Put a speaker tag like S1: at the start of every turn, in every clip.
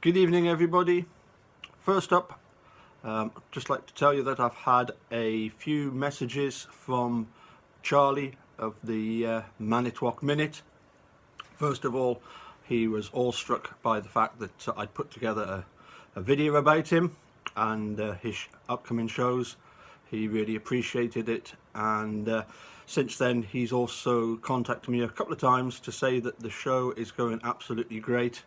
S1: Good evening, everybody. First up, just like to tell you that I've had a few messages from Charlie of the Manitowoc Minute. First of all, he was awestruck by the fact that I'd put together a video about him and his upcoming shows. He really appreciated it, and since then he's also contacted me a couple of times to say that the show is going absolutely great.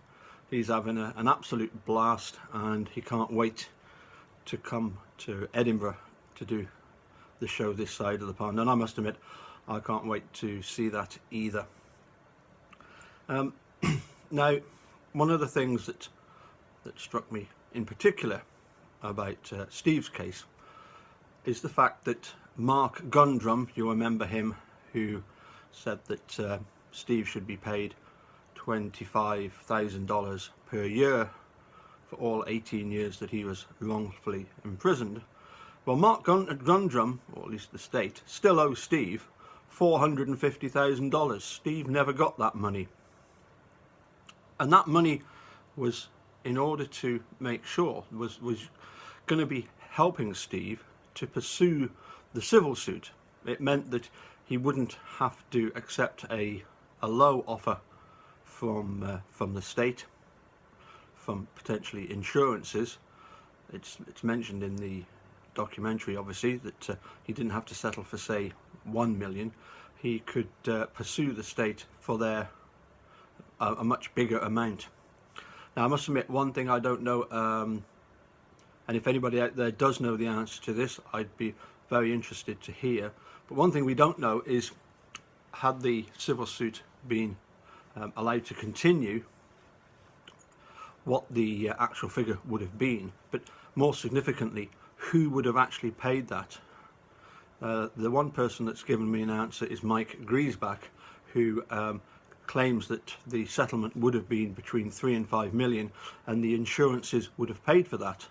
S1: He's having an absolute blast and he can't wait to come to Edinburgh to do the show this side of the pond, and I must admit I can't wait to see that either. Now, one of the things that struck me in particular about Steve's case is the fact that Mark Gundrum, you remember him, who said that Steve should be paid $25,000 per year for all 18 years that he was wrongfully imprisoned. Well, Mark Gundrum, or at least the state, still owes Steve $450,000. Steve never got that money. And that money was, in order to make sure, was going to be helping Steve to pursue the civil suit. It meant that he wouldn't have to accept a low offer from the state, from potentially insurances. It's mentioned in the documentary, obviously, that he didn't have to settle for, say, 1 million. He could pursue the state for their a much bigger amount. Now, I must admit, one thing I don't know, and if anybody out there does know the answer to this, I'd be very interested to hear. But one thing we don't know is, had the civil suit been allowed to continue, what the actual figure would have been, but more significantly, who would have actually paid that. The one person that's given me an answer is Mike Griesbach, who claims that the settlement would have been between 3 and 5 million and the insurances would have paid for that.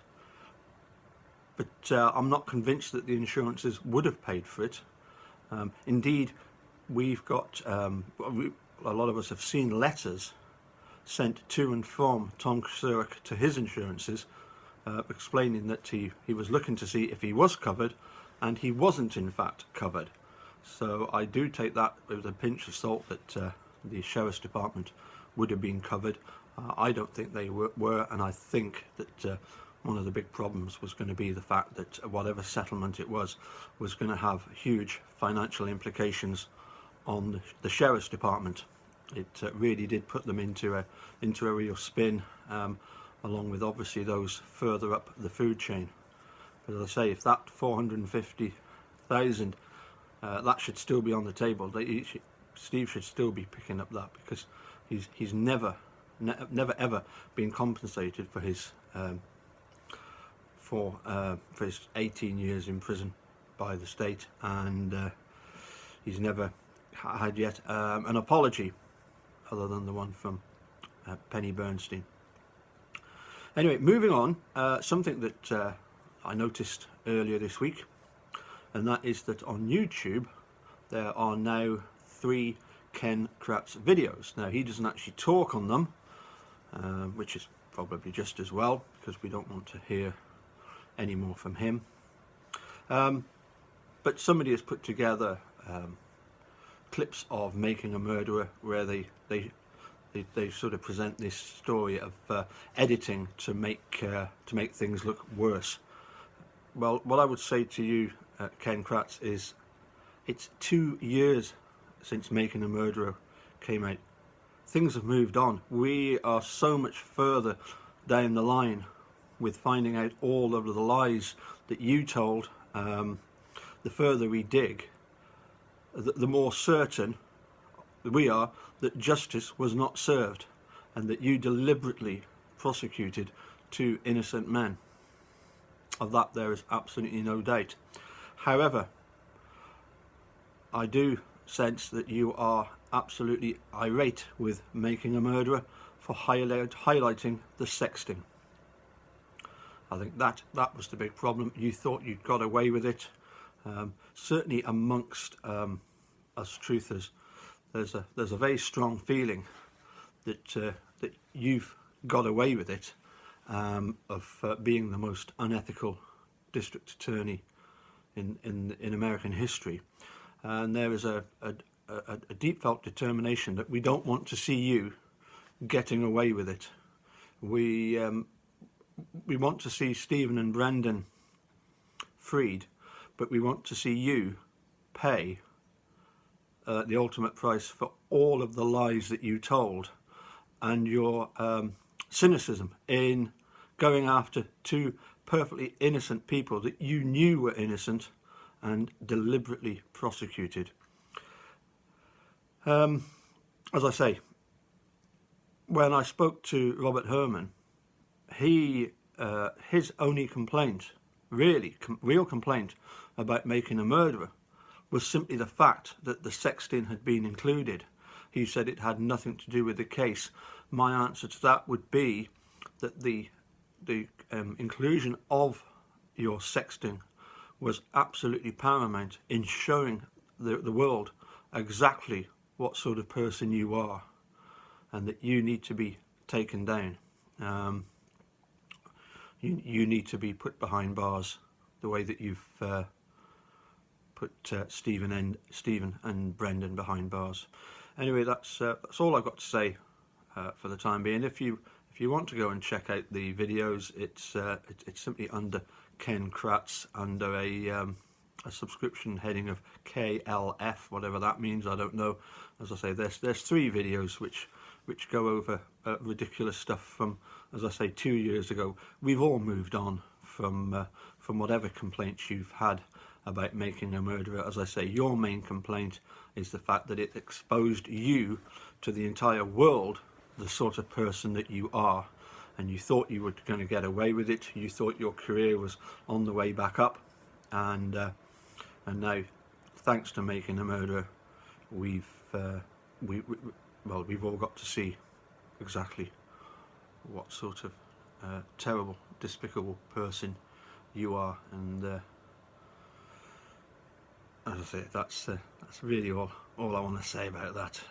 S1: But I'm not convinced that the insurances would have paid for it. Indeed, we've got a lot of us have seen letters sent to and from Tom Kratz to his insurances, explaining that he was looking to see if he was covered, and he wasn't in fact covered. So I do take that with a pinch of salt that the Sheriff's Department would have been covered. I don't think they were, and I think that one of the big problems was going to be the fact that whatever settlement it was going to have huge financial implications on the Sheriff's Department. It really did put them into a real spin, along with obviously those further up the food chain. But as I say, if that 450,000, that should still be on the table. Steve should still be picking up that, because he's never ever been compensated for his for his 18 years in prison by the state, and he's never had yet an apology other than the one from Penny Bernstein. Anyway, moving on, something that I noticed earlier this week, and that is that on YouTube there are now 3 Ken Kratz videos. Now, he doesn't actually talk on them, which is probably just as well, because we don't want to hear any more from him. But somebody has put together clips of Making a Murderer, where they sort of present this story of editing to make things look worse. Well, what I would say to you, Ken Kratz, is it's 2 years since Making a Murderer came out. Things have moved on. We are so much further down the line with finding out all of the lies that you told. The further we dig, the more certain we are that justice was not served, and that you deliberately prosecuted 2 innocent men. Of that there is absolutely no doubt. However, I do sense that you are absolutely irate with Making a Murderer for highlighting the sexting. I think that was the big problem. You thought you'd got away with it. Certainly amongst us truthers, there's a very strong feeling that you've got away with it, of being the most unethical district attorney in American history. And there is a deep felt determination that we don't want to see you getting away with it. We want to see Stephen and Brendan freed, but we want to see you pay the ultimate price for all of the lies that you told and your cynicism in going after two perfectly innocent people that you knew were innocent and deliberately prosecuted. As I say, when I spoke to Robert Herman, his only complaint, real complaint about making a murderer, was simply the fact that the sexting had been included. He said it had nothing to do with the case. My answer to that would be that the inclusion of your sexting was absolutely paramount in showing the world exactly what sort of person you are, and that you need to be taken down. You need to be put behind bars the way that you've put Stephen and Brendan behind bars. Anyway, that's all I've got to say for the time being. If you want to go and check out the videos, it's simply under Ken Kratz, under a subscription heading of KLF, whatever that means, I don't know. As I say, there's 3 videos which go over ridiculous stuff from, as I say, 2 years ago. We've all moved on from whatever complaints you've had about making a murderer. As I say, your main complaint is the fact that it exposed you to the entire world, the sort of person that you are, and you thought you were going to get away with it. You thought your career was on the way back up, and now, thanks to making a murderer, we've all got to see exactly what sort of terrible, despicable person you are. And as I say, that's really all I want to say about that.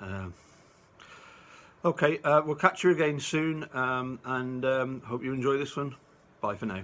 S1: Okay, we'll catch you again soon, and hope you enjoy this one. Bye for now.